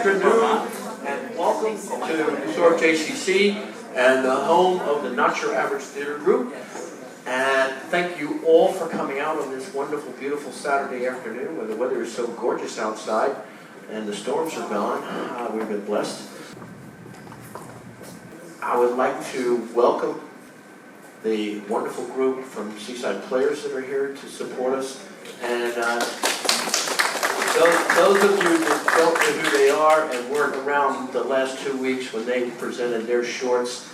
afternoon, and welcome to Historic JCC and the home of the Not Your Average Theater Group. And thank you all for coming out on this wonderful, beautiful Saturday afternoon where the weather is so gorgeous outside and the storms are gone. We've been blessed. I would like to welcome the wonderful group from Seaside Players that are here to support us. And those of you that don't know who they are and weren't around the last 2 weeks when they presented their shorts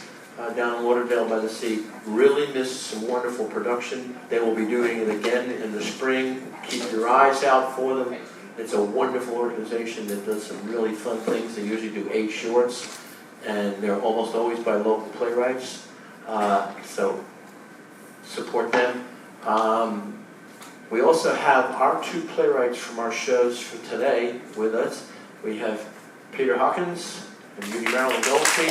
down in Lauderdale by the Sea, really missed some wonderful production. They will be doing it again in the spring. Keep your eyes out for them. It's a wonderful organization that does some really fun things. They usually do 8 shorts, and they're almost always by local playwrights. So support them. We also have our 2 playwrights from our shows for today with us. We have Peter Hawkins and Judy Marilyn Goldstein.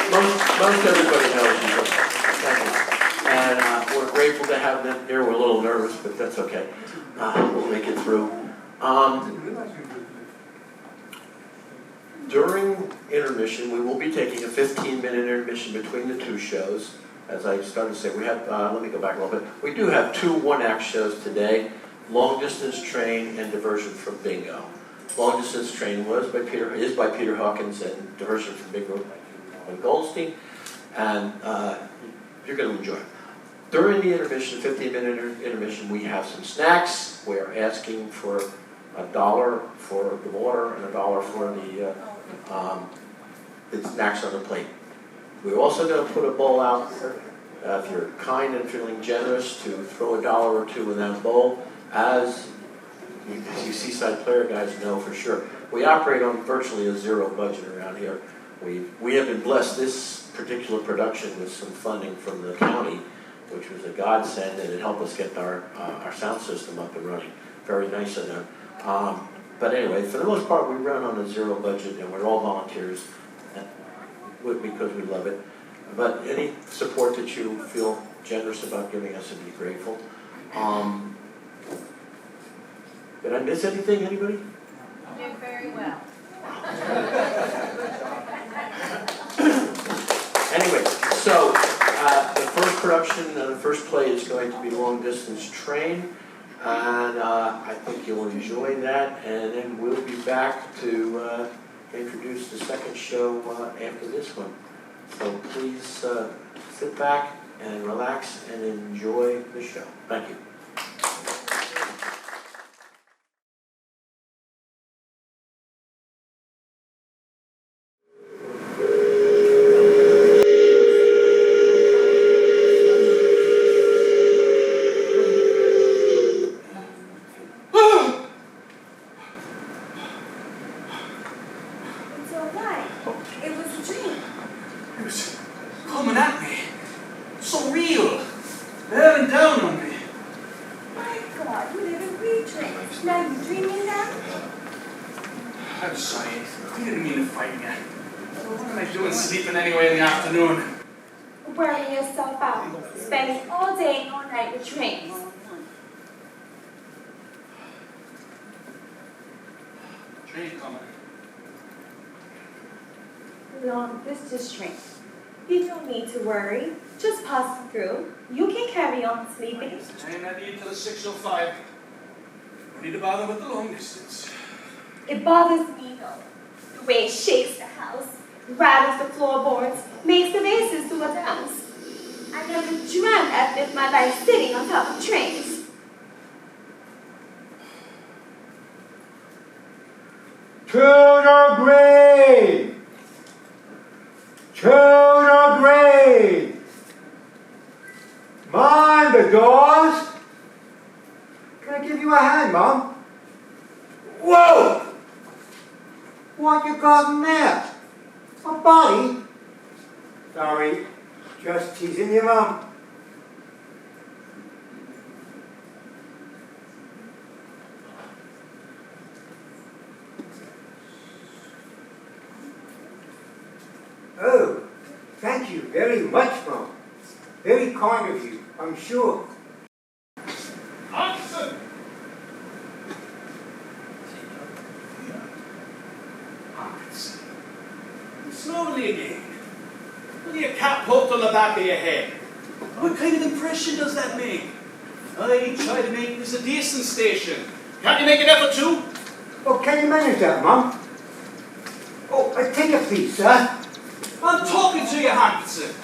Most everybody knows you. Thank you. And we're grateful to have them here. We're a little nervous, but that's okay. We'll make it through. During intermission, we will be taking a 15-minute intermission between the 2 shows. As I started to say, we have, let me go back a little bit. We do have 2 one-act shows today, Long Distance Train and Diversion from Bingo. Long Distance Train is by Peter Hawkins, and Diversion from Bingo by Goldstein. And you're going to enjoy it. During the intermission, 15-minute intermission, we have some snacks. We're asking for $1 for the water and $1 for the snacks on the plate. We're also going to put a bowl out if you're kind and feeling generous to throw $1 or $2 in that bowl. As you Seaside Player guys know for sure, we operate on virtually a zero budget around here. We have been blessed this particular production with some funding from the county, which was a godsend, and it helped us get our sound system up and running. Very nice of them. But anyway, for the most part, we run on a zero budget, and we're all volunteers because we love it. But any support that you feel generous about giving us would be grateful. Did I miss anything, anybody? You did very well. Anyway, so the first production, the first play is going to be Long Distance Train. And I think you'll enjoy that. And then we'll be back to introduce the second show after this one. So please sit back and relax and enjoy the show. Thank you. Wearing yourself out, spending all day and all night with trains. Train coming. Long distance train. You don't need to worry. Just pass through. You can carry on sleeping. Train I need till 6:05. No need to bother with the long distance. It bothers me though. The way it shakes the house, rattles the floorboards, makes the vases do a dance. I never dreamt I'd live my life sitting on top of trains. To the grave! To the grave! Mind the doors! Can I give you a hand, Mom? Whoa! What you got in there? A body? Sorry, just teasing you, Mom. Oh, thank you very much, Mom. Very kind of you, I'm sure. Hudson! Slowly again. Look at your cap hooked on the back of your head. What kind of impression does that make? I try to make this a decent station. Can't you make an effort too? Oh, can you manage that, Mum? Oh, take a please, sir. I'm talking to you, Hankinson.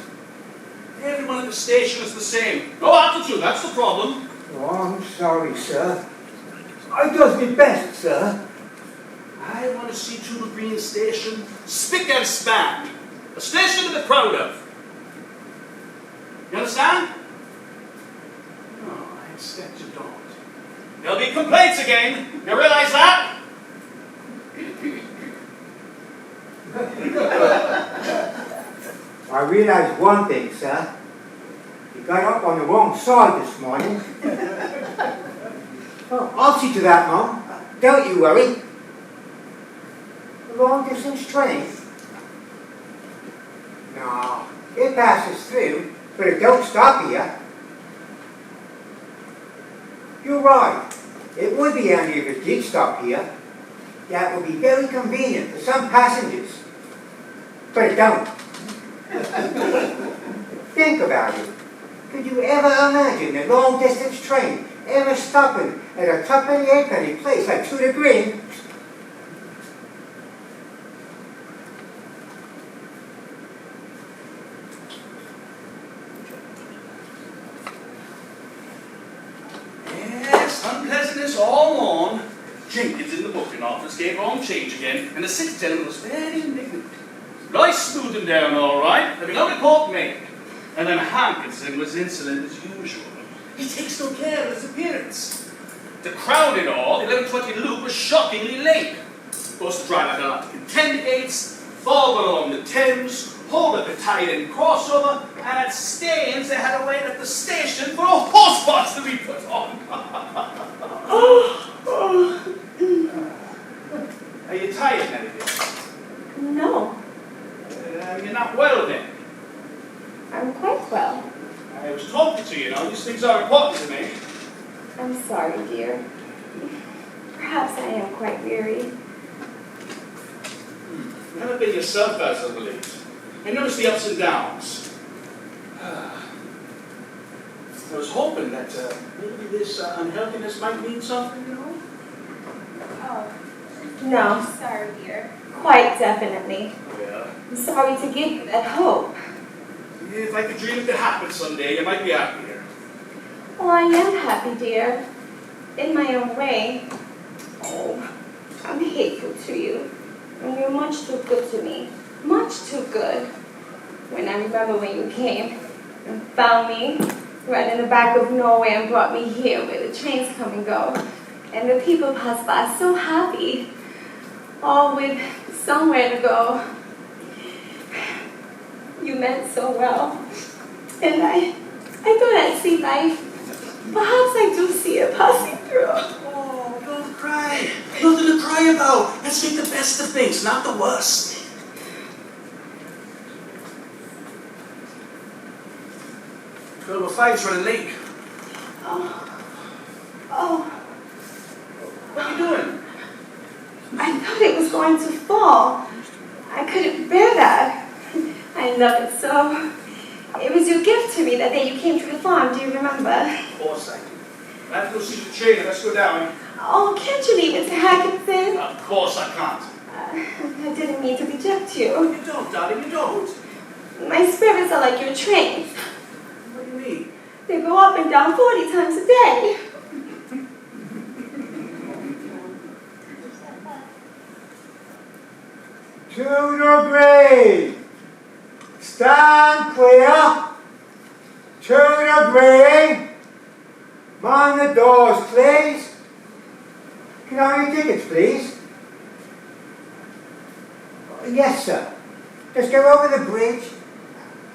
Everyone at the station is the same. No attitude, that's the problem. Oh, I'm sorry, sir. I does my best, sir. I want to see Tudor Green Station spick and span. A station to be proud of. You understand? No, I expect you don't. There'll be complaints again. You realize that? I realise one thing, sir. You got up on the wrong side this morning. Oh, I'll see to that, Mum. Don't you worry. A long-distance train? No, it passes through, but it don't stop here. You're right. It would be handy if it did stop here. That would be very convenient for some passengers. But it don't. Think about it. Could you ever imagine a long-distance train ever stopping at a tuppenny halfpenny place like Tudor Green? Yes, unpleasantness all on. Jenkins in the booking office gave wrong change again, and the sixth gentleman was very indignant. But I smoothed him down all right. There'll be no report made. And then Hankinson was insolent as usual. He takes no care of his appearance. To crown it all, the 11:20 loop was shockingly late. Supposed to drive out to Contender Gates, fall along the Thames, hold up a tight-end crossover, and at Staines they had to wait at the station for a horse box to be put on. Are you tired, Nellie? No, You're not well then. I'm quite well. I was talking to you, you know. These things are important to me. I'm sorry, dear. Perhaps I am quite weary. You haven't been yourself, as I believe. I noticed the ups and downs. I was hoping that maybe this unhealthiness might mean something, you know? Oh, no, sorry, dear. Quite definitely. Yeah. I'm sorry to give you that hope. If I could dream it could happen someday, you might be happier. Oh, I am happy, dear. In my own way. Oh, I'm hateful to you. And you're much too good to me. Much too good. When I remember when you came and found me right in the back of nowhere and brought me here where the trains come and go. And the people pass by so happy. All with somewhere to go. You meant so well. And I thought I'd see life. Perhaps I do see it passing through. Oh, don't cry. Nothing to cry about. Let's make the best of things, not the worst. 12:05's running late. Oh, What are you doing? I thought it was going to fall. I couldn't bear that. I love it so. It was your gift to me that day you came to the farm, do you remember? Of course I do. I have to go see the trainer. Let's go down. Oh, can't you leave it to Hackinson? Of course I can't. I didn't mean to reject you. You don't, darling, you don't. My spirits are like your trains. What do you mean? They go up and down 40 times a day. Tudor Green! Stand clear! Tudor Green! Mind the doors, please. Can I have your tickets, please? Yes, sir. Just go over the bridge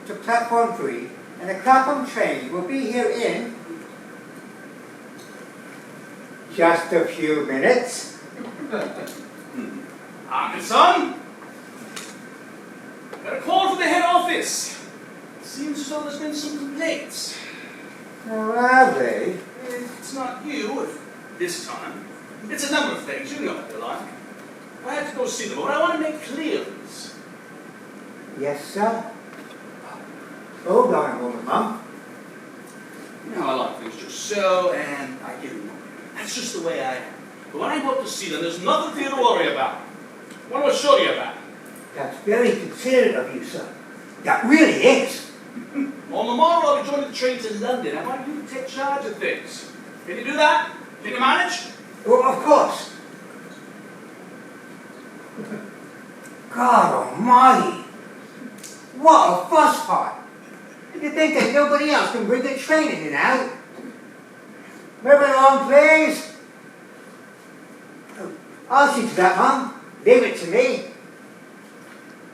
to platform 3, and the Clapham train will be here in just a few minutes. Arkansas? Got a call from the head office. Seems as though there's been some complaints. Oh, have they? It's not you, this time. It's a number of things. You know what they're like. I have to go see them, but I want to make clear this. Yes, sir. Hold on a moment, Mum. You know, I like things just so, and I give them. That's just the way I am. But when I go up to see them, there's nothing for you to worry about. What do I show you about? That's very considerate of you, sir. That really is. On the morrow, I'll be joining the train to London. I want you to take charge of things. Can you do that? Can you manage? Oh, of course. God almighty. What a fuss pot. You think that nobody else can bring the train in and out? Move along, please. I'll see to that, Mum. Leave it to me.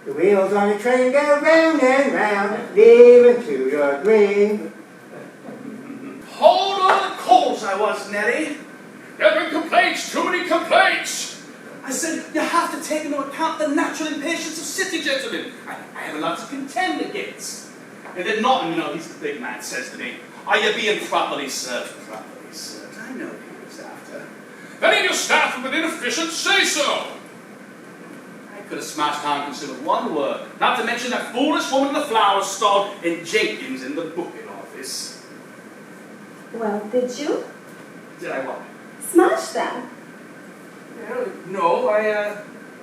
The wheels on the train go round and round, leaving to your green. Hold on the coals I was, Nellie. There have been complaints, too many complaints. I said, you have to take into account the natural impatience of city gentlemen. I have a lot to contend against. And then Norton, you know, he's the big man, says to me, are you being properly served? Properly served. I know he was after. If any of your staff have been inefficient, say so. I could have smashed Hawkins with one word, not to mention that foolish woman in the flower stall and Jenkins in the booking office. Well, did you? Did I what? Smash them. No, I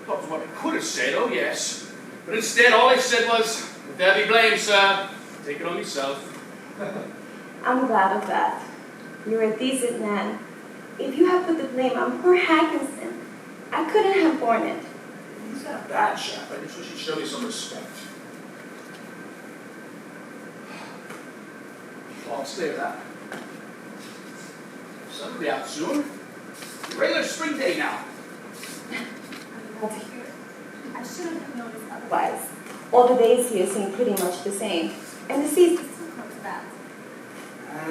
thought what I could have said, oh yes. But instead, all I said was, if there be blame, sir, take it on yourself. I'm glad of that. You're a decent man. If you had put the blame on poor Hackinson, I couldn't have borne it. He's not a bad chap. I just wish he'd show me some respect. I'll stay with that. Sun will be out soon. Regular spring day now. I'm glad to hear it. I shouldn't have noticed otherwise. All the days here seem pretty much the same, and the seasons still come to that.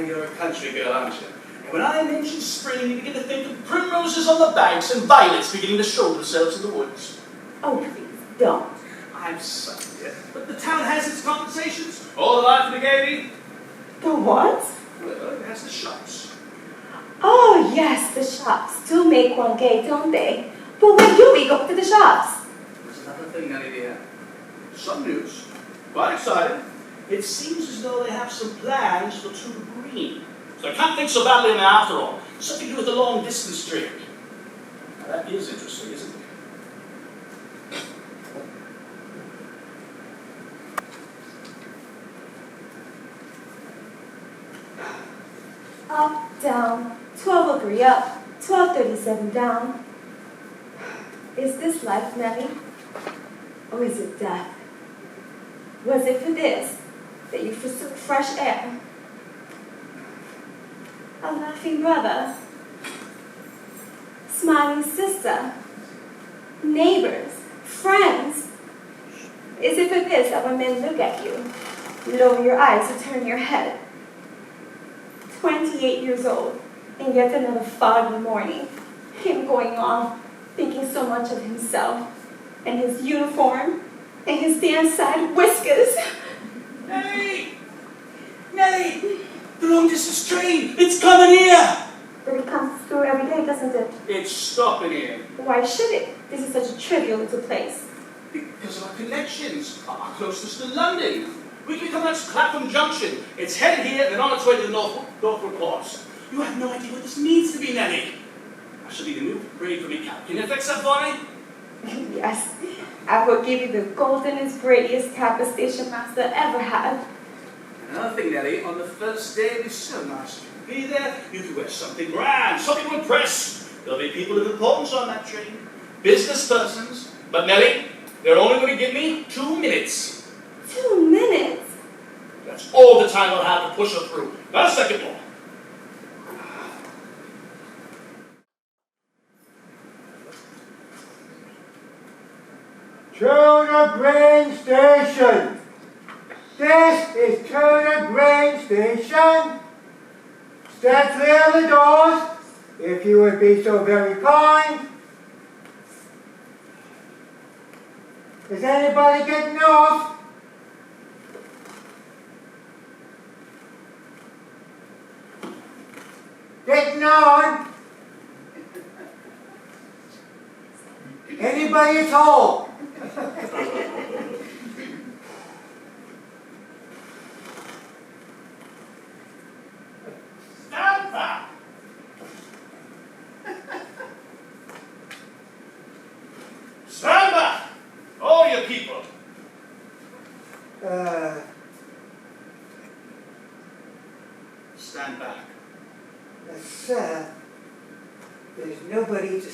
You're a country girl, aren't you? And when I mention spring, you begin to think of primroses on the banks and violets beginning to show themselves in the woods. Oh, please, don't. I'm sorry, dear, but the town has its compensations. All the life and the gaiety. The what? Well, it has the shops. Oh, yes, the shops do make one gay, don't they? But when do we go to the shops? There's another thing, Nellie dear. Some news. Quite excited. It seems as though they have some plans for Tudor Green. So I can't think so badly of it after all. Something to do with the long distance trade. Now that is interesting, isn't it? Up, down, 1203 up, 1237 down. Is this life, Nellie? Or is it death? Was it for this that you forsook fresh air? A laughing brother, smiling sister, neighbors, friends. Is it for this that when men look at you, you lower your eyes to turn your head? 28 years old, and yet another foggy morning, him going off, thinking so much of himself, and his uniform, and his damn-side whiskers. Nellie! Nellie! The long distance train! It's coming here! But it comes through every day, doesn't it? It's stopping here. Why should it? This is such a trivial little place. Because of our connections, our closeness to London. We can come out to Clapham Junction. It's headed here and then on its way to the Northwood Ports. You have no idea what this means to me, Nellie. I shall be the new braid for me cap. Can you fix that for me? Yes, I will give you the goldenest, braidest cap a station master ever had. Another thing, Nellie, on the first day of your service, you can be there, you can wear something grand, something to impress. There'll be people of importance on that train, business persons. But Nellie, they're only going to give me 2 minutes. 2 minutes? That's all the time I'll have to push her through. Not a second more. Tudor Green Station. This is Tudor Green Station. Step clear of the doors, if you would be so very kind. Is anybody getting off? Getting on? Anybody at all?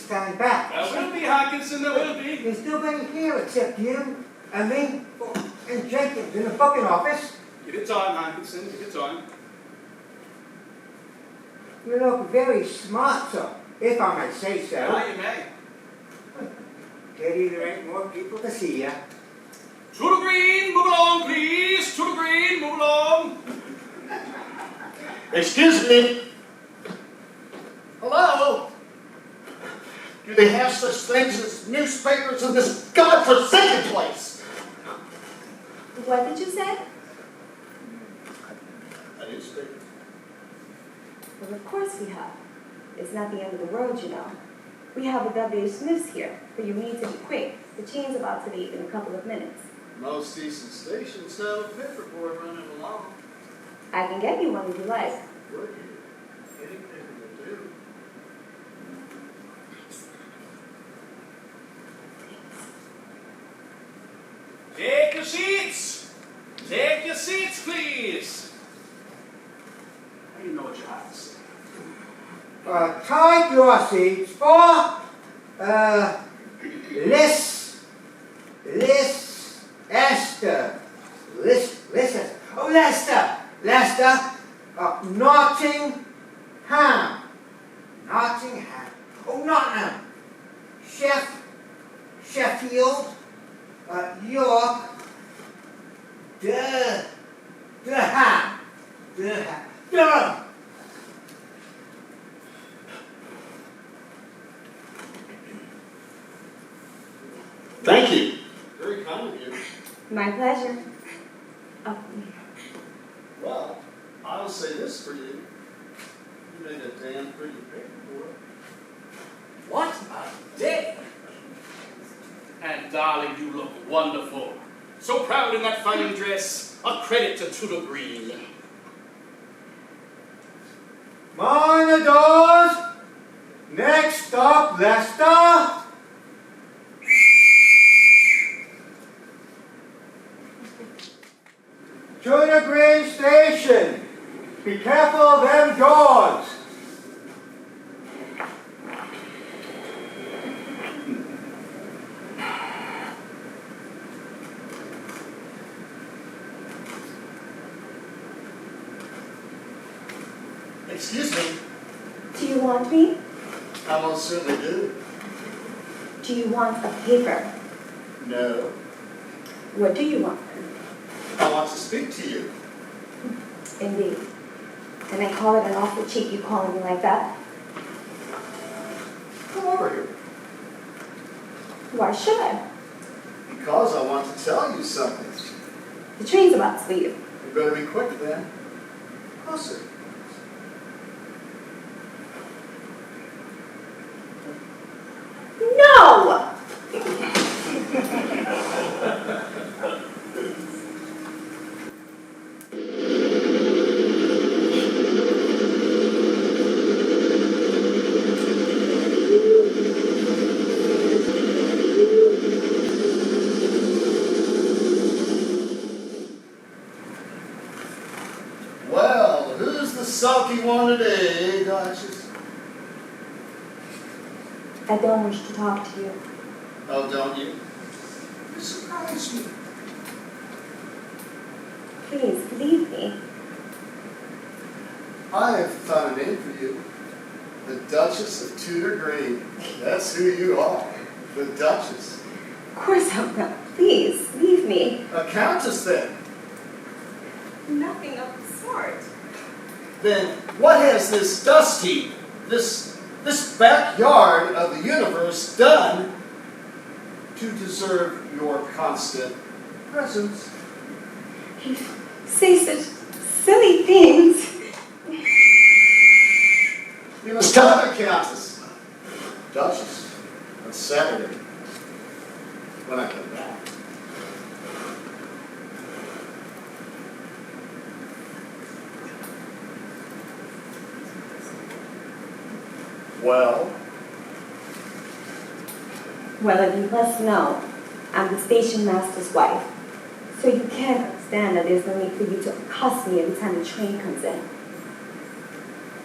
stand back. There will be, Hawkinson, there will be. There's nobody here except you and me and Jenkins in the booking office. Give it time, Hawkinson, give it time. You look very smart, sir, if I may say so. Yeah, you may. Pity there ain't more people to see ya. To the green, move along, please. To the green, move along. Excuse me. Hello? Do they have such things as newspapers in this godforsaken place? What did you say? A newspaper. Well, of course we have. It's not the end of the world, you know. We have a W. Smith's here, but you need to be quick. The train's about to leave in a couple of minutes. Most decent stations have a paperboy running along. I can get you one if you like. Would you? Any paper will do. Take your seats. Take your seats, please. I didn't know what you had to say. Take your seats for, Leicester, Nottingham, Nottingham, Sheffield, York, Durham. Thank you. Very kind of you. My pleasure. Oh, Well, I'll say this for you. You made a damn pretty paperboy. What a day! And darling, you look wonderful. So proud in that fine dress. A credit to Tudor Green. Mind the doors. Next stop, Leicester. Tudor Green Station. Be careful of them doors. Excuse me. do you want me? I most certainly do. Do you want a paper? No. What do you want? I want to speak to you. Indeed. And I call it an awful cheek you calling me like that. Come over here. Why should I? Because I want to tell you something. The train's about to leave. You better be quick then. Closer. No! Well, who's the sulky one today, Duchess? I don't wish to talk to you. Oh, don't you? You surprise me. Please, leave me. I have found a name for you. The Duchess of Tudor Green. That's who you are. The Duchess. Of course I'm not. Please, leave me. A countess, then. Nothing of the sort. Then what has this dust heap, this backyard of the universe done to deserve your constant presence? You say such silly things. You must tell the countess. Duchess, on Saturday, when I come back. Well, Well, you must know, I'm the station master's wife. So you can't understand that there's no need for you to accost me every time the train comes in.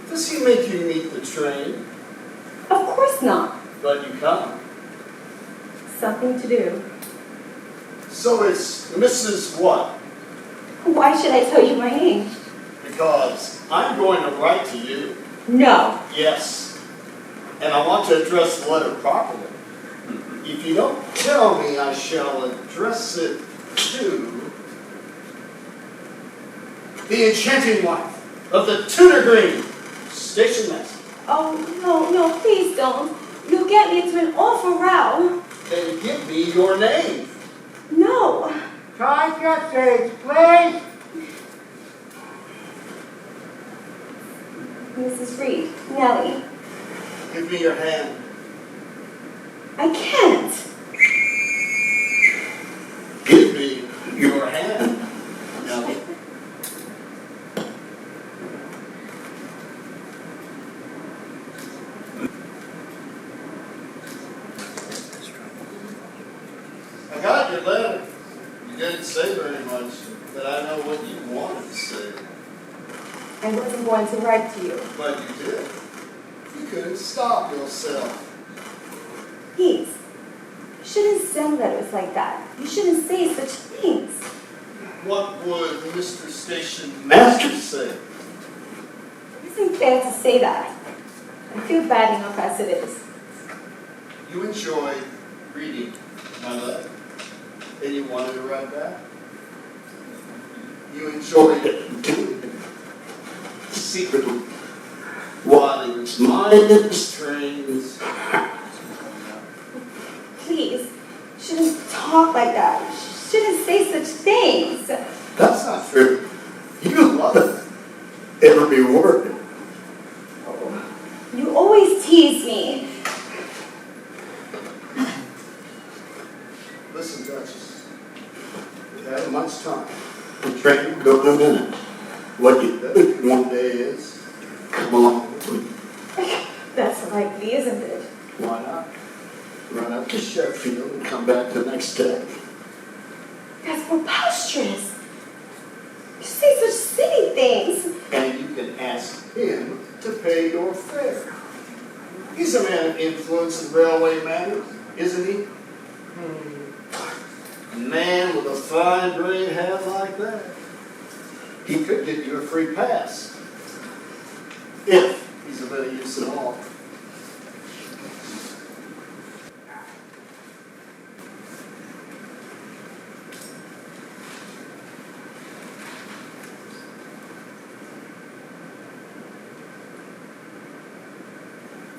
does he make you meet the train? Of course not. But you come. Something to do. So it's Mrs. What? Why should I tell you my name? Because I'm going to write to you. No. Yes. And I want to address the letter properly. If you don't tell me, I shall address it to the enchanting wife of the Tudor Green station master. Oh, no, please don't. You'll get me into an awful row. Then give me your name. No. Try your seats, please. Mrs. Reed, Nellie, Give me your hand. I can't. Give me your hand. Nellie. I got your letter. You didn't say very much, but I know what you wanted to say. I wasn't going to write to you. But you did. You couldn't stop yourself. Please, you shouldn't send letters like that. You shouldn't say such things. What would Mr. Station Master say? It isn't fair to say that. I feel bad enough as it is. You enjoyed reading my letter, and you wanted to write back. You enjoyed doing it secretly while he was minding the strings. Please, you shouldn't talk like that. You shouldn't say such things. That's not true. You love it. Every word. Oh, you always tease me. Listen, Duchess. We haven't much time. The train will go in a minute. What you better do one day is come along with me. That's likely, isn't it? Why not? Run up to Sheffield and come back the next day. That's preposterous. You say such silly things. And you can ask him to pay your fare. He's a man of influence in railway matters, isn't he? A man with a fine gray hat like that. He could get you a free pass. If he's of any use at all.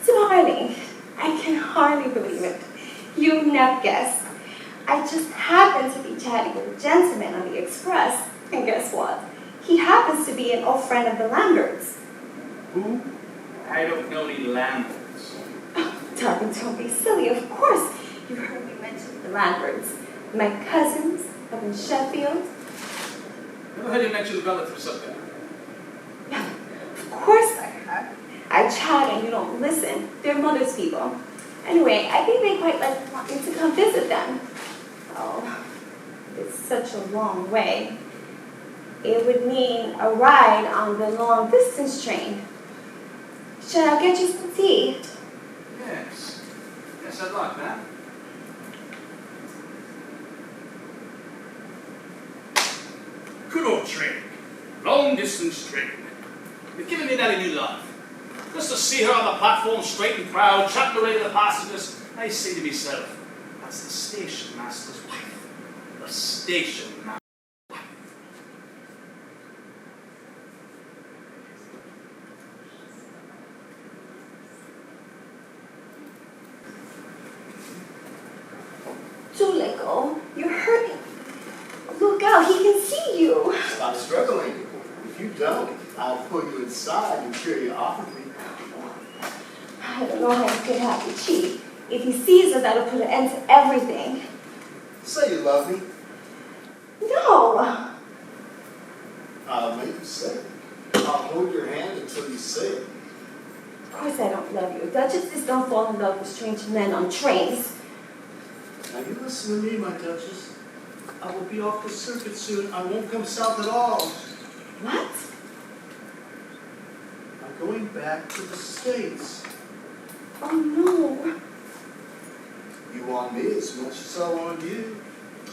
Darling, I can hardly believe it. You'd never guess. I just happened to be chatting with a gentleman on the express, and guess what? He happens to be an old friend of the Lamberts. Who? I don't know any Lamberts. Darling, don't be silly. Of course, you heard me mention the Lamberts. My cousins up in Sheffield. Never heard you mention relatives up there. Of course I have. I chat and you don't listen. They're mother's people. Anyway, I think they quite like want me to come visit them. Oh, it's such a long way. It would mean a ride on the long distance train. Should I get you some tea? Yes. Yes, I'd like that. Good old train. Long distance train. You've given me Nellie new life. Just to see her on the platform, straight and proud, chatting away to the passengers, I say to myself, that's the station master's wife. The station master's wife. Do let go. You're hurting. Look out, he can see you. Stop struggling. If you don't, I'll pull you inside and cheer you off of me. I don't know how he's going to have to cheat. If he sees us, that'll put an end to everything. Say you love me. No. I'll make you say it. I'll hold your hand until you say it. Of course I don't love you. Duchesses don't fall in love with strange men on trains. Now you listen to me, my Duchess. I will be off the circuit soon. I won't come south at all. What? I'm going back to the States. Oh, no. You want me as much as I want you.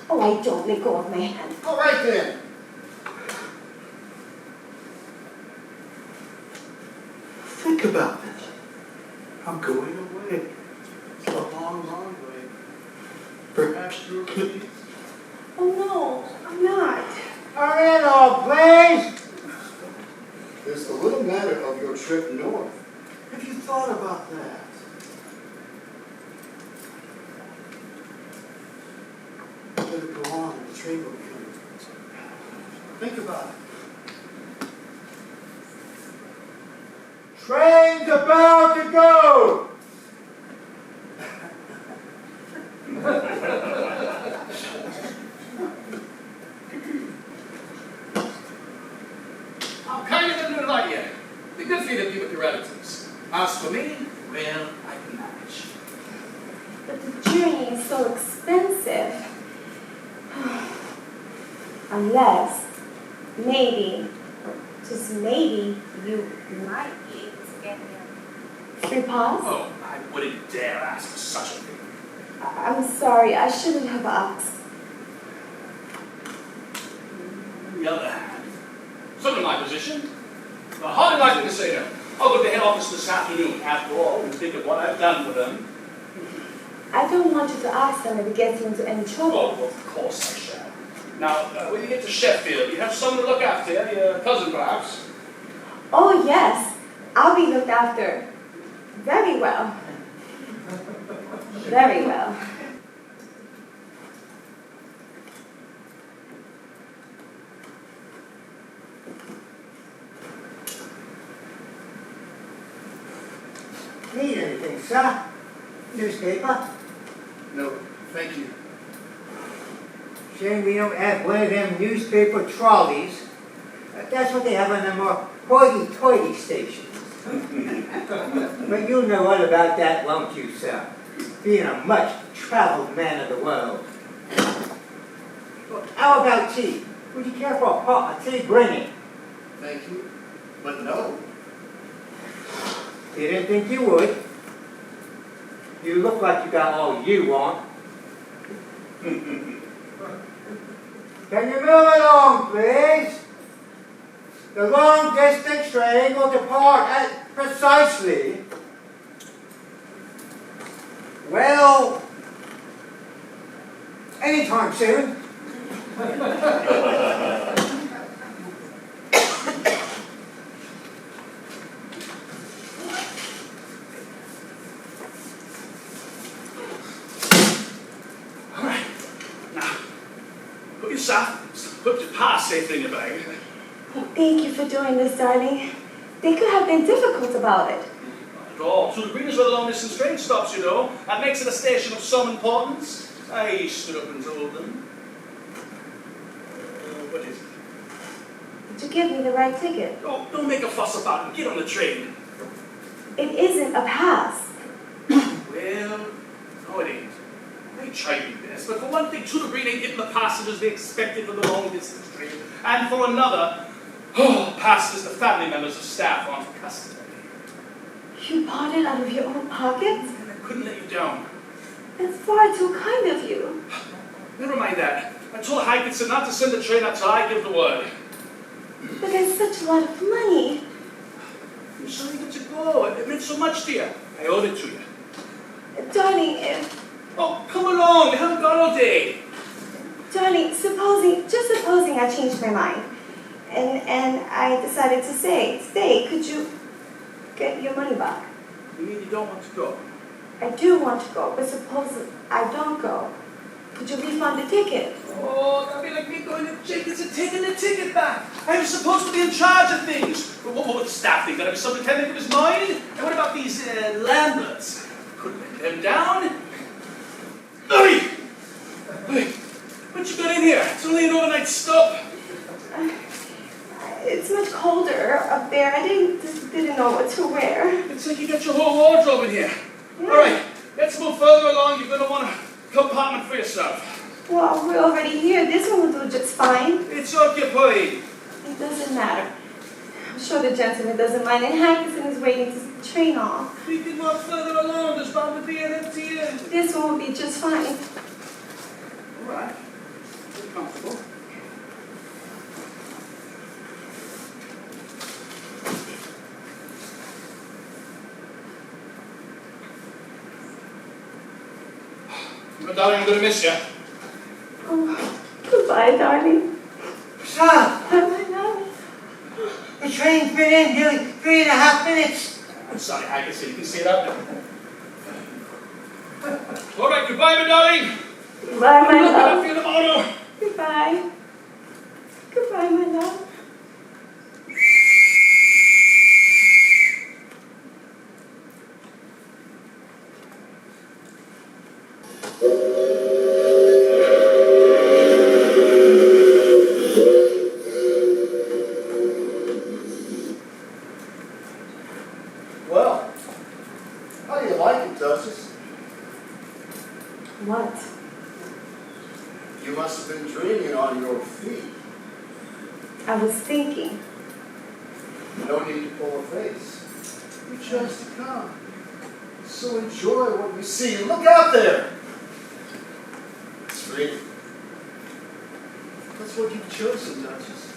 Oh, I don't let go of my hand. All right then. Think about it. I'm going away. It's a long, long way. Perhaps you're pleased. Oh no, I'm not. Come in, all, please. There's the little matter of your trip north. Have you thought about that? Let it go on, and the train will be coming. Think about it. Train's about to go. I'm kind of going to lie here. Be good for you to be with your relatives. As for me, well, I can manage. But the journey is so expensive. Unless, maybe, just maybe, you might be able to get me a free pass. Oh, I wouldn't dare ask for such a thing. I'm sorry, I shouldn't have asked. On the other hand, someone in my position, are hardly likely to say no. I'll go to the head office this afternoon, after all, and think of what I've done for them. I don't want you to ask them if it gets you into any trouble. Oh, well, of course I shall. Now, when you get to Sheffield, you have someone to look after you, your cousin perhaps. Oh yes, I'll be looked after. Very well. Very well. Need anything, sir? Newspaper? No, thank you. Shame we don't have one of them newspaper trolleys. That's what they have on them hoity-toity stations. But you know all about that, won't you, sir? Being a much-traveled man of the world. Well, how about tea? Would you care for a pot of tea? Bring it. Thank you. But no. You didn't think you would. You look like you got all you want. Can you move along, please? The long-distance train will depart at precisely, well, anytime soon. All right. Now, put your pass safely in your bag. Thank you for doing this, darling. They could have been difficult about it. Not at all. To the Green is where the long-distance train stops, you know. That makes it a station of some importance. I stood up and told them. What is it? Did you give me the right ticket? Oh, don't make a fuss about it. Get on the train. It isn't a pass. Well, no, it ain't. They tried their best, but for one thing, Tudor Green ain't getting the passengers they expected for the long-distance train. And for another, passengers to family members of staff aren't customary. You bought it out of your own pocket? And I couldn't let you down. That's far too kind of you. Never mind that. I told Higginson not to send the train until I give the word. But there's such a lot of money. I'm sorry to let you go. It meant so much to you. I owed it to you. Darling, if... Oh, come along. We haven't gone all day. Darling, supposing I changed my mind, and I decided to stay, could you get your money back? You mean you don't want to go? I do want to go, but suppose I don't go. Could you refund the ticket? Oh, that'd be like me going to Jenkins and taking the ticket back. I was supposed to be in charge of things. But what would the staff think? That I was some lieutenant of his mind? And what about these landlords? Couldn't let them down. Oi! What you got in here? It's only an overnight stop. It's much colder up there. I didn't know what to wear. It's like you got your whole wardrobe in here. Yeah. All right, let's move further along. You're going to want a compartment for yourself. Well, we're already here. This one will do just fine. It's occupied. It doesn't matter. I'm sure the gentleman doesn't mind, and Hankinson is waiting to train off. We can walk further along. There's bound to be an empty end. This one will be just fine. All right. You're comfortable. But darling, I'm going to miss you. Oh, goodbye, darling. Son, Bye, darling. the train's been in nearly 3.5 minutes. I'm sorry, Haggis, you can see that. All right, goodbye, my darling. Goodbye, my I'm looking love. up for you tomorrow. Goodbye. Goodbye, my love. Well, how do you like it, Duchess? What? You must have been dreaming on your feet. I was thinking. No need to pull a face. You chose to come. So enjoy what you see. And look out there! It's free. That's what you've chosen, Duchess.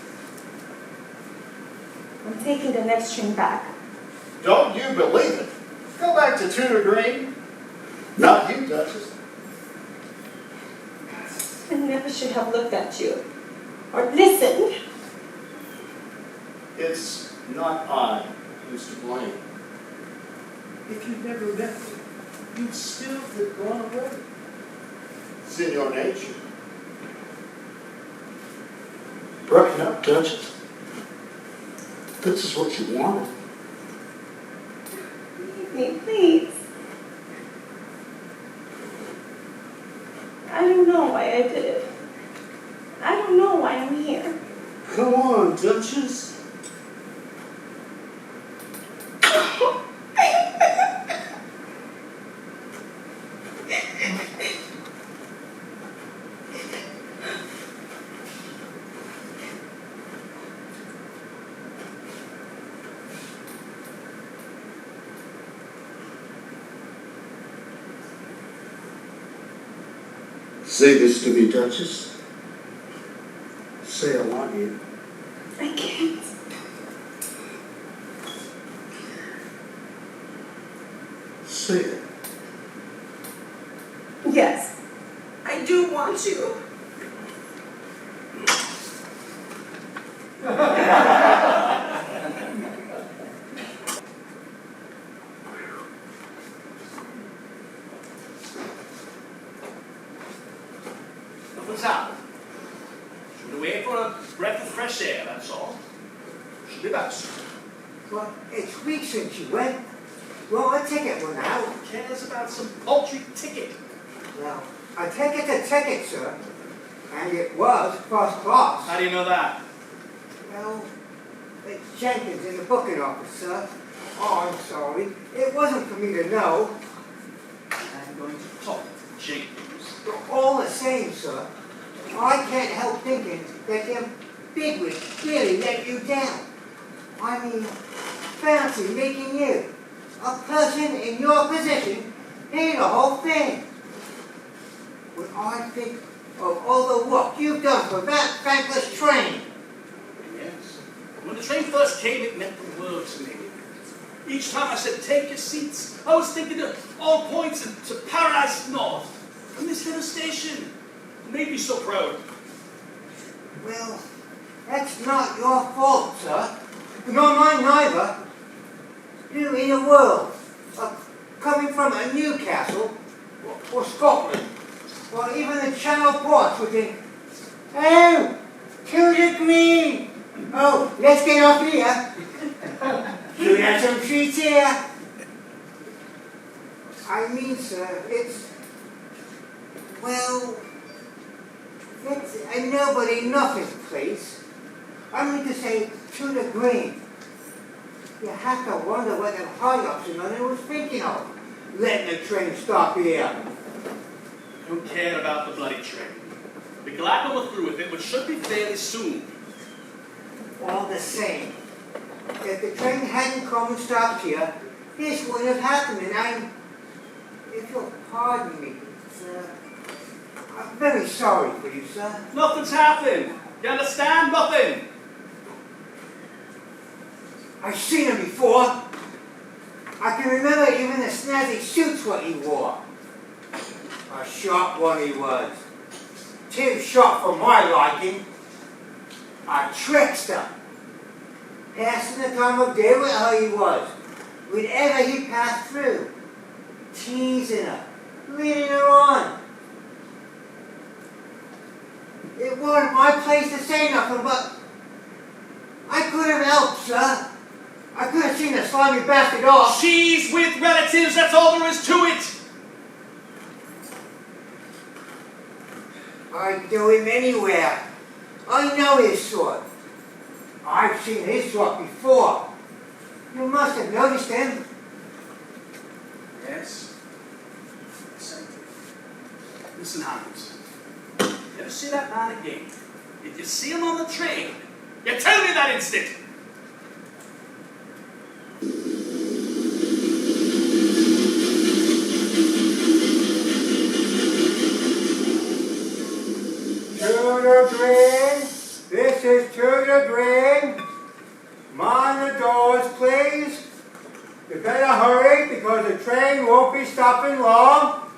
I'm taking the next train back. Don't you believe it? Go back to Tudor Green. Not you, Duchess. I never should have looked at you. Or listened. It's not I who's to blame. If you'd never met me, you'd still have gone away. It's in your nature. Brighten up, Duchess. This is what you wanted. Leave me, please. I don't know why I did it. I don't know why I'm here. Come on, Duchess. Say this to me, Duchess. Say I want you. I can't. Say it. Yes, I do want you. Nothing's happened. Should wait for a breath of fresh air, that's all. Should be back soon. Well, it's weeks since you went. Well, a ticket went out. Who cares about some paltry ticket? Well, I take it a ticket, sir. And it was first class. How do you know that? Well, it's Jenkins in the booking office, sir. Oh, I'm sorry. It wasn't for me to know. I'm going to talk to Jenkins. But all the same, sir, I can't help thinking that them bigwigs really let you down. I mean, fancy making you, a person in your position, pay the whole thing. When I think of all the work you've done for that thankless train. Yes. When the train first came, it meant the world to me. Each time I said, take your seats, I was thinking of all points to Paradise North. And this little station made me so proud. Well, that's not your fault, sir. Nor mine neither. You in a world of coming from a Newcastle or Scotland, or even the Channel ports would think, oh, Tudor Green. Oh, let's get off here. You have some treats here. I mean, sir, well, it's a nobody-nothing place. I mean to say, Tudor Green. You have to wonder what the high-ups in London was thinking of, letting the train stop here. I don't care about the bloody train. I'll be glad when we're through with it, which should be fairly soon. All the same, if the train hadn't come and stopped here, this wouldn't have happened, and if you'll pardon me, sir, I'm very sorry for you, sir. Nothing's happened. You understand? Nothing. I've seen him before. I can remember even the snazzy suits what he wore. A sharp one he was. Too sharp for my liking. A trickster. Passing the time of day with her he was. Whenever he passed through. Teasing her. Leading her on. It wasn't my place to say nothing, but I could have helped, sir. I could have seen the slimy bastard off. She's with relatives, that's all there is to it. I'd do him anywhere. I know his sort. I've seen his sort before. You must have noticed him. Yes. Listen, Hawkins. You ever see that man again? If you see him on the train, you tell me that instant. To the drain. This is to the drain. Mind the doors, please. You better hurry because the train won't be stopping long.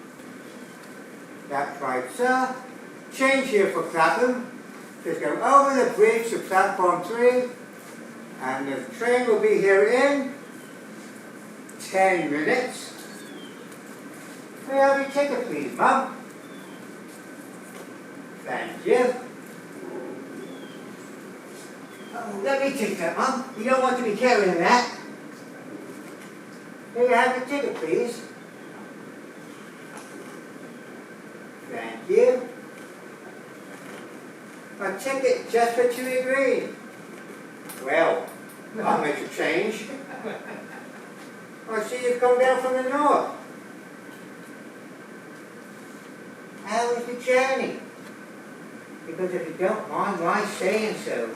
That's right, sir. Change here for Clapham. Just go over the bridge to platform 3, and the train will be here in 10 minutes. May I have your ticket, please, Mum? Thank you. Oh, let me take that, Mum. You don't want to be carrying that. May I have your ticket, please? Thank you. A ticket just for 2 green. Well, that makes a change. I see you've come down from the north. How was the journey? Because if you don't mind my saying so,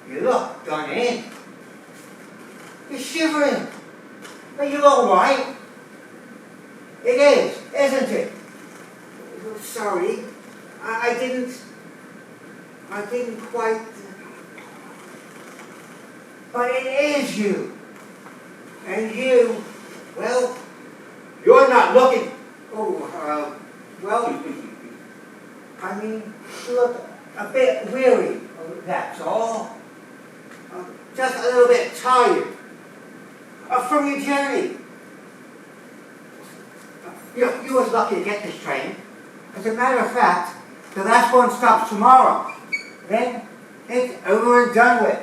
you look done in. You're shivering. Are you all right? It is, isn't it? Oh, sorry, I didn't quite. But it is you. And you, well, you're not looking. Oh, well, I mean, you look a bit weary, that's all. Just a little bit tired from your journey. You was lucky to get this train. As a matter of fact, the last one stops tomorrow. Then it's over and done with.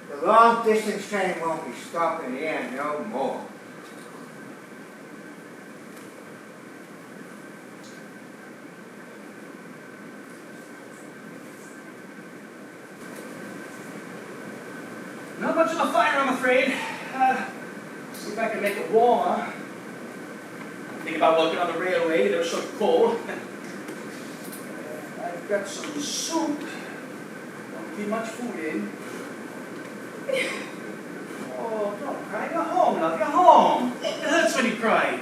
The long distance train won't be stopping here no more. Not much of a fire, I'm afraid. See if I can make it warmer. Think about working on the railway, they're so cold. I've got some soup. Don't be much food in. Oh, don't cry. You're home, love. You're home. It hurts when you cry.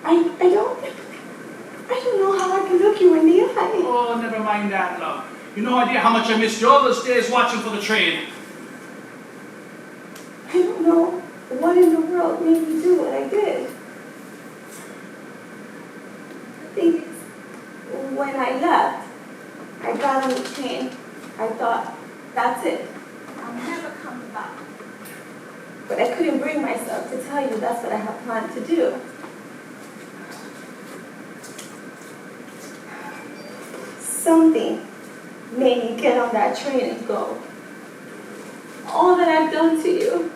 I don't know how I can look you in the eye. Oh, never mind that, love. You no idea how much I missed you all those days watching for the train. I don't know what in the world made me do what I did. I think it's when I left, I got on the train, I thought, that's it. I'll never come back. But I couldn't bring myself to tell you that's what I had planned to do. Something made me get on that train and go. All that I've done to you,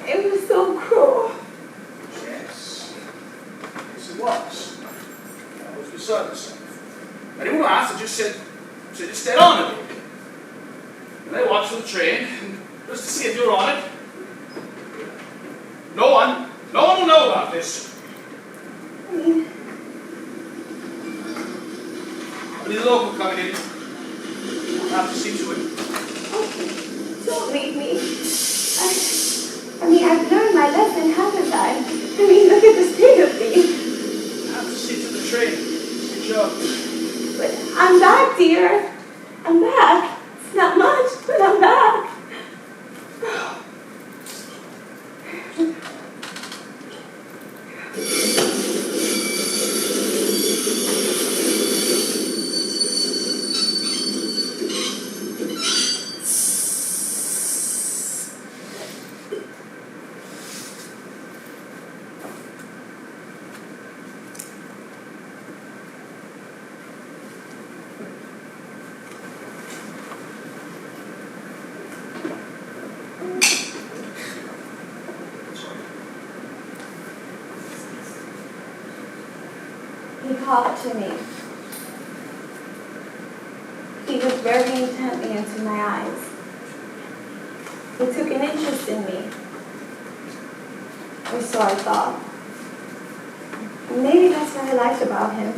it was so cruel. Yes. Yes, it was. I was beside myself. I didn't want to ask, I just said stay on it. And I watched for the train, just to see if you were on it. No one will know about this. I mean, I need a local coming in. I'll have to see to it. don't leave me. I mean, I've learned my lesson, haven't I? I mean, look at the state of me. Have to sit to the train. Good job. But I'm back, dear. I'm back. It's not much, but I'm back. He called to me. He looked very intently into my eyes. He took an interest in me. Or so I thought. Maybe that's what I liked about him.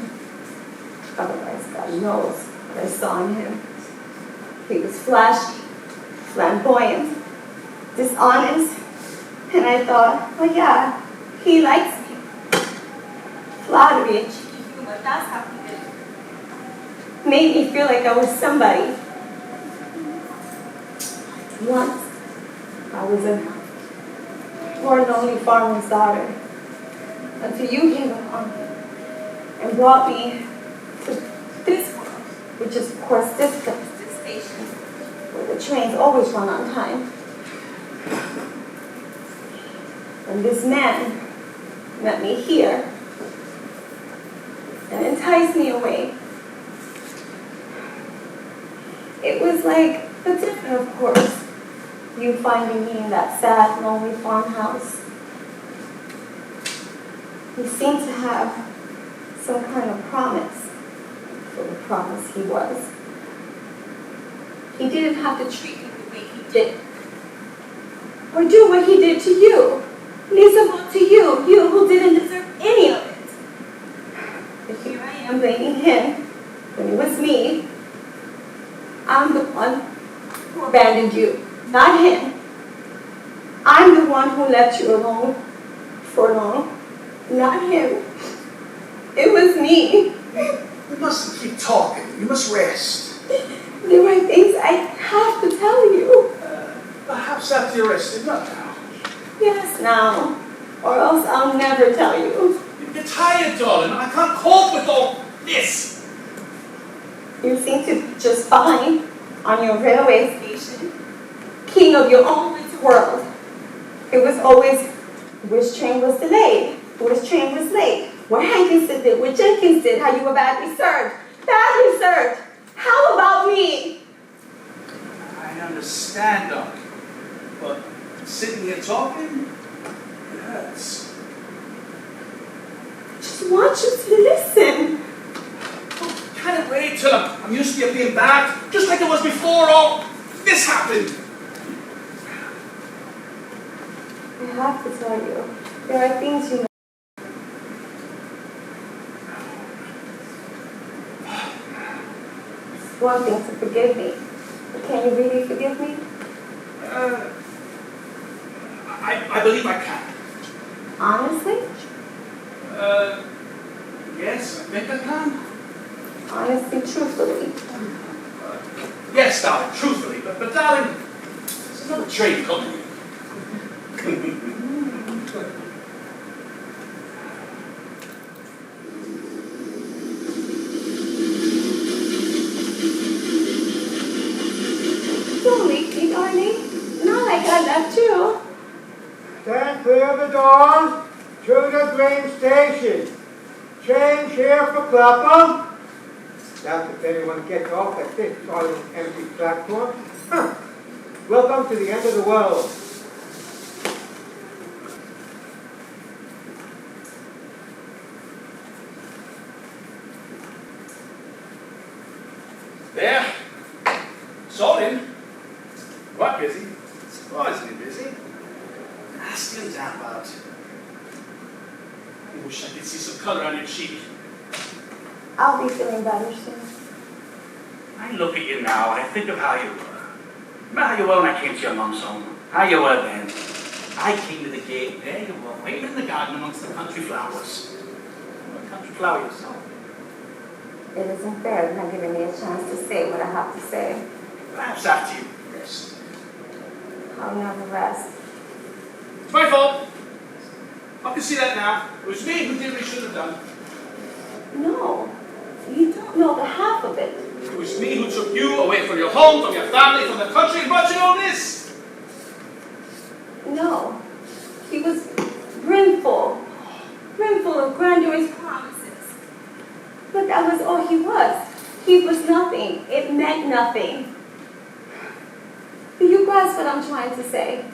Otherwise, God knows what I saw in him. He was flashy, flamboyant, dishonest, and I thought, well, yeah, he likes me. Flattery and cheeky humor, that's how he did it. Made me feel like I was somebody. Once, I was a poor, lonely farmer's daughter, until you came along and brought me to this world, which is, of course, this place, this station, where the trains always run on time. And this man met me here and enticed me away. It was like a different, of course, you finding me in that sad, lonely farmhouse. He seemed to have some kind of promise for the promise he was. He didn't have to treat me the way he did, or do what he did to you, Lisa, to you, you who didn't deserve any of it. But here I am blaming him when it was me. I'm the one who abandoned you, not him. I'm the one who left you alone for long, not him. It was me. You mustn't keep talking. You must rest. There are things I have to tell you. Perhaps after you're rested, not now. Yes, now, or else I'll never tell you. You're tired, darling. I can't cope with all this. You seem to be just fine on your railway station, king of your own little world. It was always which train was delayed, which train was late, what Hankinson did, what Jenkins did, how you were badly served. Badly served. How about me? I understand, darling. But sitting here talking, it hurts. I just want you to listen. Can't it wait till I'm used to you being bad, just like it was before all this happened? I have to tell you, there are things you know. It's one thing to forgive me, but can you really forgive me? I believe I can. Honestly? Yes, I think I can. Honestly, truthfully. Yes, darling, truthfully. But darling, there's another train coming. Don't leave me, darling. Not like I left you. Stand clear of the doors to the train station. Change here for Clapham. That's if anyone gets off at this sort of empty platform. Welcome to the end of the world. There. It's all in. Quite busy. Surprisingly busy. Nasty and damp out. I wish I could see some colour on your cheek. I'll be feeling better soon. I look at you now and I think of how you were. Remember how you were when I came to your mum's home? How you were then. I came to the gate. There you were, waving in the garden amongst the country flowers. You're a country flower yourself. It isn't fair you're not giving me a chance to say what I have to say. Perhaps after you rest. I'll never rest. It's my fault. I can see that now. It was me who did what he should have done. No, you don't know the half of it. It was me who took you away from your home, from your family, from the country, and brought you all this. No, he was brimful of grandiose promises. But that was all he was. He was nothing. It meant nothing. Do you grasp what I'm trying to say?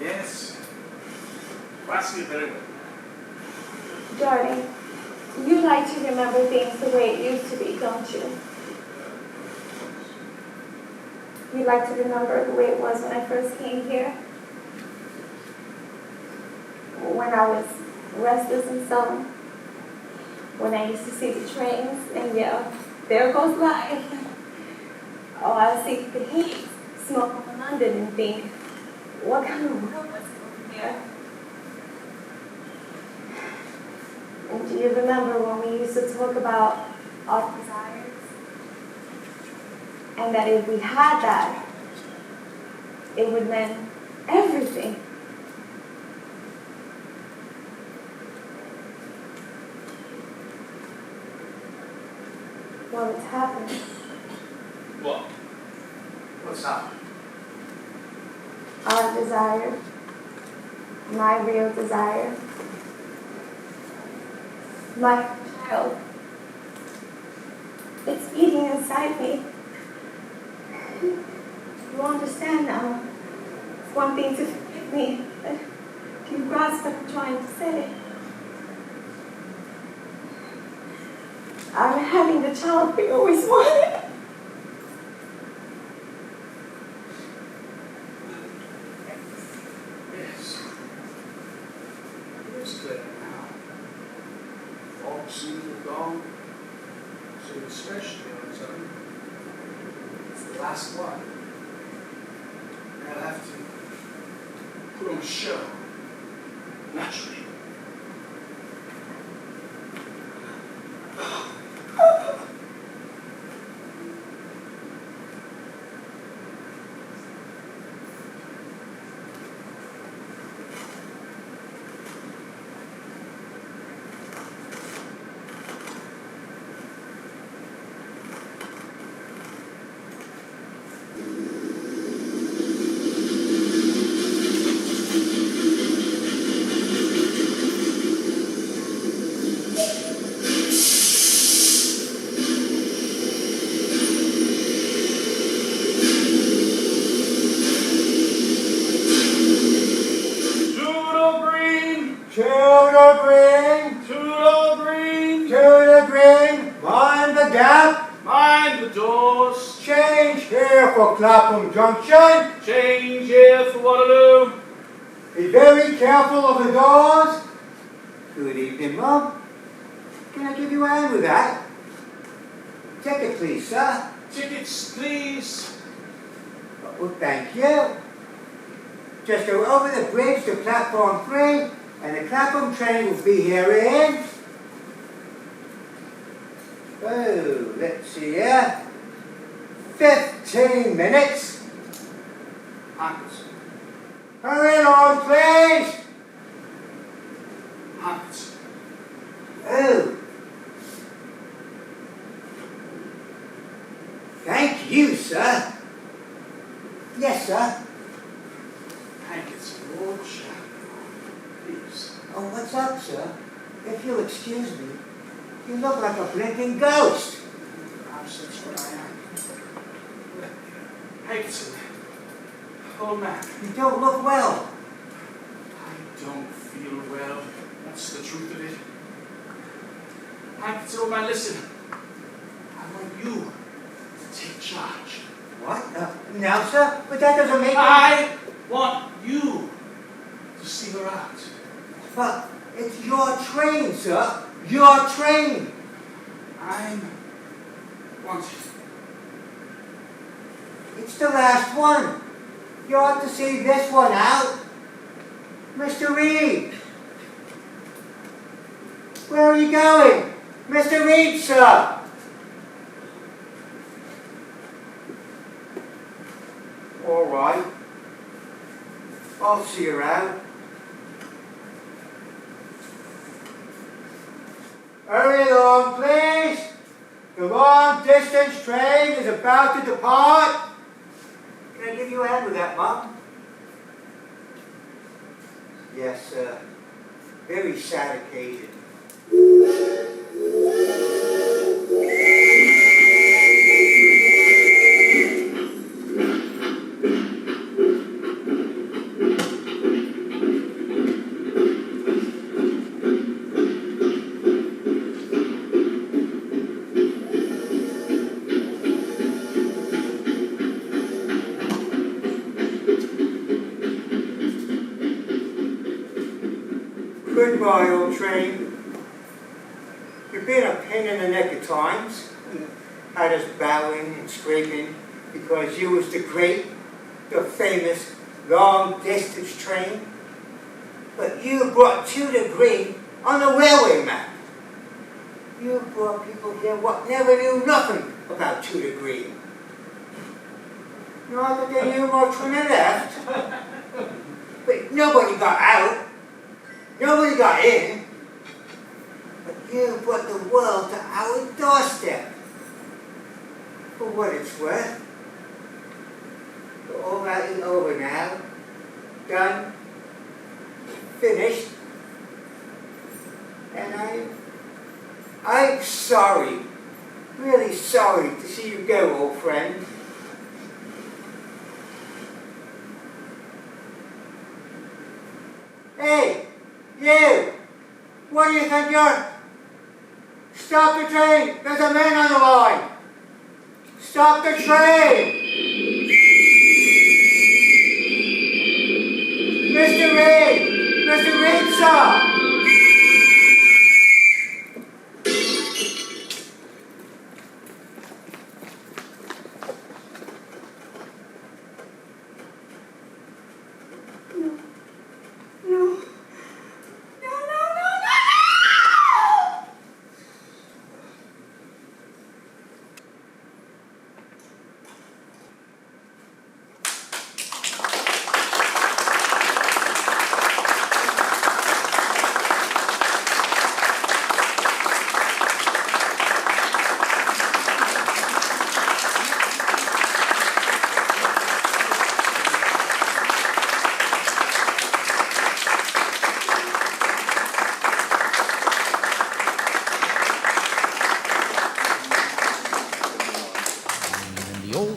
Yes. Grasp me very well. Darling, you like to remember things the way it used to be, don't you? You like to remember the way it was when I first came here? When I was restless and sullen? When I used to see the trains and yell, "There goes life." Oh, I see the heat, smoke over London and think, what kind of world was it over here? And do you remember when we used to talk about our desires? And that if we had that, it would mean everything. Well, it's happened. What? What's happened? Our desire, my real desire, my child, it's beating inside me. You understand now. It's one thing to forgive me, but do you grasp what I'm trying to say? I'm having the child we always wanted. Yes. It is clear now. Folks seem to have gone. So especially on its own. It's the last one. And I'll have to put on a show. Naturally. Mind the doors. Change here for Clapham Junction. Change here for Waterloo. Be very careful of the doors. Good evening, Mum. Can I give you a hand with that? Ticket, please, sir. Tickets, please. Well, thank you. Just go over the bridge to platform 3, and the Clapham train will be here in... Oh, let's see here. 15 minutes. Hands. Hurry along, please. Hands. Oh. Thank you, sir. Yes, sir. Hands. Lord Shadow. Please. Oh, what's up, sir? If you'll excuse me, you look like a blinking ghost. Perhaps that's what I am. Hanson. Oh, man. You don't look well. I don't feel well. That's the truth of it. Hanson, oh, man, listen. I want you to take charge. What? Now, sir? But that doesn't make... I want you to see her out. But it's your train, sir. Your train. I'm wanted. It's the last one. You ought to see this one out. Mr. Reed. Where are you going? Mr. Reed, sir. All right. I'll see you around. Hurry along, please. The long distance train is about to depart. Can I give you a hand with that, Mom? Yes, very sad occasion. Goodbye, old train. You've been a pain in the neck at times. Had us bowing and scraping because you was the great, the famous, long-distance train. But you brought Tudor Green on the railway map. You brought people here what never knew nothing about Tudor Green. Not that they knew much when they left. But nobody got out. Nobody got in, but you brought the world to our doorstep. For what it's worth. But all that is over now. Done. Finished. And I'm sorry. Really sorry to see you go, old friend. Hey! You! What do you think you're... Stop the train! There's a man on the line! Stop the train! Mr. Reed! Mr. Reed, sir!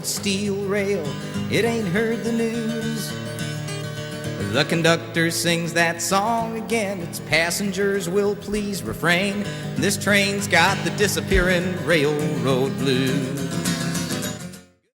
Steel rail, it ain't heard the news. The conductor sings that song again. Its passengers will please refrain. This train's got the disappearing railroad blues.